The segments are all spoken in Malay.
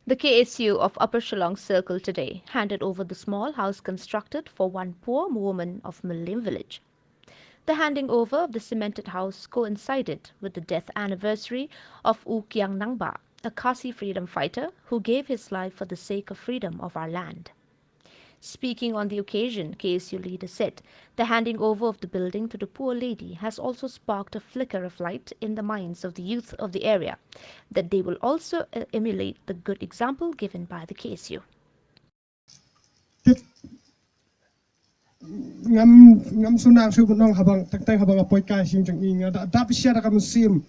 The KSU of Upper Shillong Circle today handed over the small house constructed for one poor woman of Millim village. The handing over of the cemented house coincided with the death anniversary of U Kiang Nangba, a Khasi freedom fighter who gave his life for the sake of freedom of our land. Speaking on the occasion, KSU leader said the handing over of the building to the poor lady has also sparked a flicker of light in the minds of the youth of the area, that they will also emulate the good example given by the KSU. ngam sunang su bunong habang taktai habang apoy ka sing jang inga da pisya da kam sim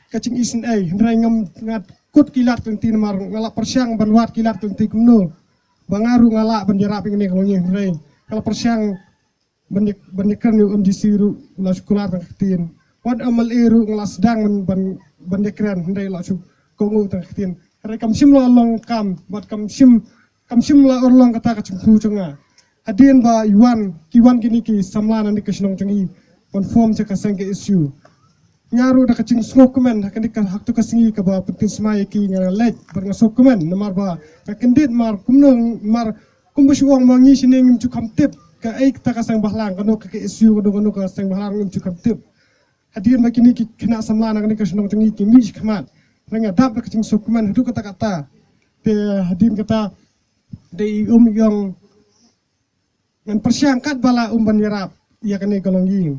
kacing isin ai rai ngam ngat kut kilat teng tin mar ngala persyang banwat kilat teng ti kumno bangaru ngala bandira ping ne kalongi rai kala persyang bandikan yu disiru la sekolah teng tin wan amal eru ngala sedang bandikran rai la su kongu teng tin rai kam sim lo long kam bat kam sim la orlong kata kacing hu chunga Hadian ba Yuan kiwan kini ki samlana ni kasnong changi conform sa kasang ke issue ngaru da kaching smokeman hakani ka haktu kasingi ka ba putin smaya ki nga let bar nga smokeman namar ba ka kendit mar kumnong mar kumbush wong mangi sining chu kamtip ka ai ta kasang bahlang kanu ka issue kanu ka kasang bahlang chu kamtip hadian ba kini ki kena samlana ni kasnong changi ki mi khamat nga dab da kaching smokeman hu kata kata te hadian kata dei yong ngan persyangkat bala umban yarap ia kene golongi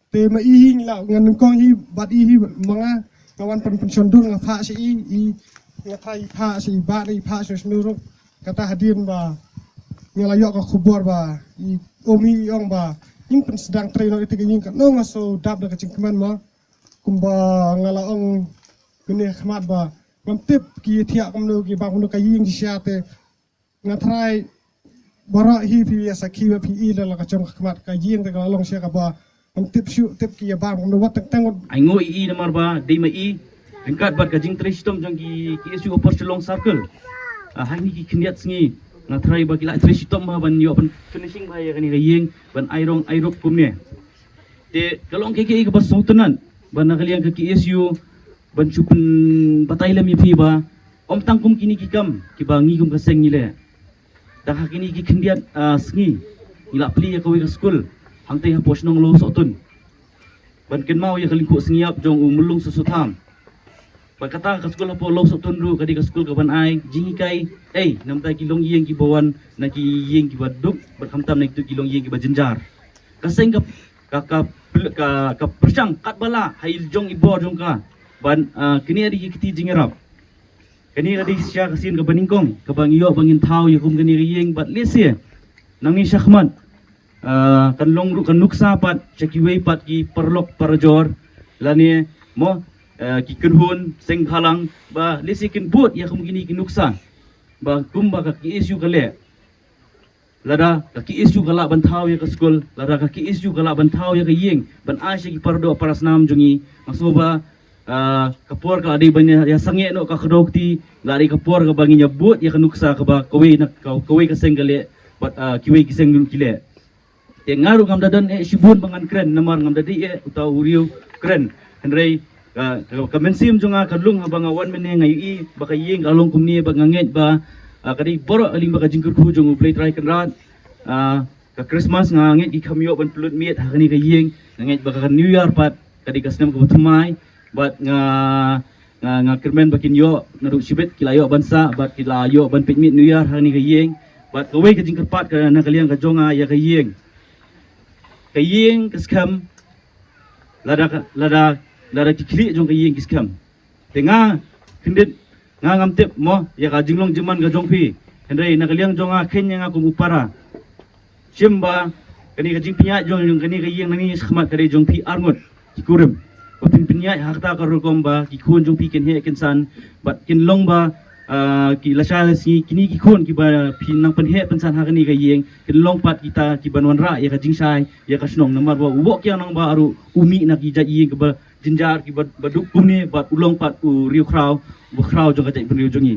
te ma ihing la ngan kong hi bat ihi mga kawan pensiondur nga pha si i nga thai pha si ba ri pha so snuru kata hadin ba ngala yo ka khubor ba i omi yong ba ing pen sedang traino itu king ka no ngaso dab da kacing keman ma kumba ngala ong gene khmat ba ngam tip ki thia kamno ki ba kamno ka ying siate nga thai bara hi pi sakhi pi ila la ka chong khmat ka ying ta ka long sia ka ba am tip shu tip ki ya ba no wat tang ai ngo i namar ba dei ma i ringkat bat ka jing tristom jang ki isu Upper Shillong Circle hai ni ki khniat sngi na trai ba ki la tristom ba ban yo ban finishing ba ya kani ka ying ban airok kumne te kalong ke ka ba sautunan ban na kaliang ka ki isu ban chupun batailam yi pi ba om tangkum kini ki kam ki ba ngi kum ka seng ni le dah kini ki kendiat sngi ila pli ya kawi ka school hangtai ha posnong lo sotun ban ken mau ya kalingku sngiap jong mulung susutham ba kata ka school po lo sotun ru kadi ka school ka ban ai jingi kai namtai ki long yeng ki bawan na ki yeng ki baduk ban khamtam na ki long yeng ki bajenjar ka seng ka persang kat bala hail jong ibor jong ka ban kini adi ki kiti jingerap kani kadi siya kasin ka baningkong ka bangiyo bangin tao ya kum kani riyeng bat lesye nangi syahmat kan long kan nuksa pat chakiwei pat ki perlok parajor lani mo ki kunhun seng halang ba lesye kin but ya kum kini ki nuksa ba kum ba ka ki isu kale lada ka ki isu kala ban tao ya ka skul lada ka ki isu kala ban tao ya ka yeng ban asya ki pardo parasnam jungi masoba kapor ka adi banya ya sange no ka khodokti lari kapor ka bangi nyabut ya kanuksa ka ba kawe na kawe ka senggale bat kiwe kiseng kile te ngaru ngam dadan shibun bangan kren namar ngam dadi utaw uriu kren henrei ka mensim junga kalung habang awan mene ngai baka yeng along kumni banganget ba kadi boro aling baka jingkur ku jung play try kenrat ka Christmas nganget ki kamyo ban pelut miet hakani ka yeng nganget baka New Year pat kadi kasnem ka batumai bat nga kermen bakin yo naruk sibet kilayo bansa bat kilayo ban pikmit New Year hani ka yeng bat kawe ka jing kerpat ka na kaliang ka jonga ya ka yeng kaskam lada kikri jong ka yeng kiskam tenga kendit nga ngamtip mo ya ka jinglong jeman ka jongpi hendai na kaliang jonga kenya nga kumupara simba kani ka jing pinya jong kani ka yeng nani khmat kare jongpi arngot kikurim Pin pinyai hakta karukom ba ki khon jong pi ken he ken san bat kin long ba ki lasha si kini ki khon ki ba pin nang pen he pen san hakani ka yeng kin long pat kita ki banwan ra ya ka jingsai ya ka snong namar ba ubo kya nang ba aru umi na ki ja yeng ka ba jinjar ki ba duk kumni bat ulong pat u riu krau bu krau jong ka jai pen riu jongi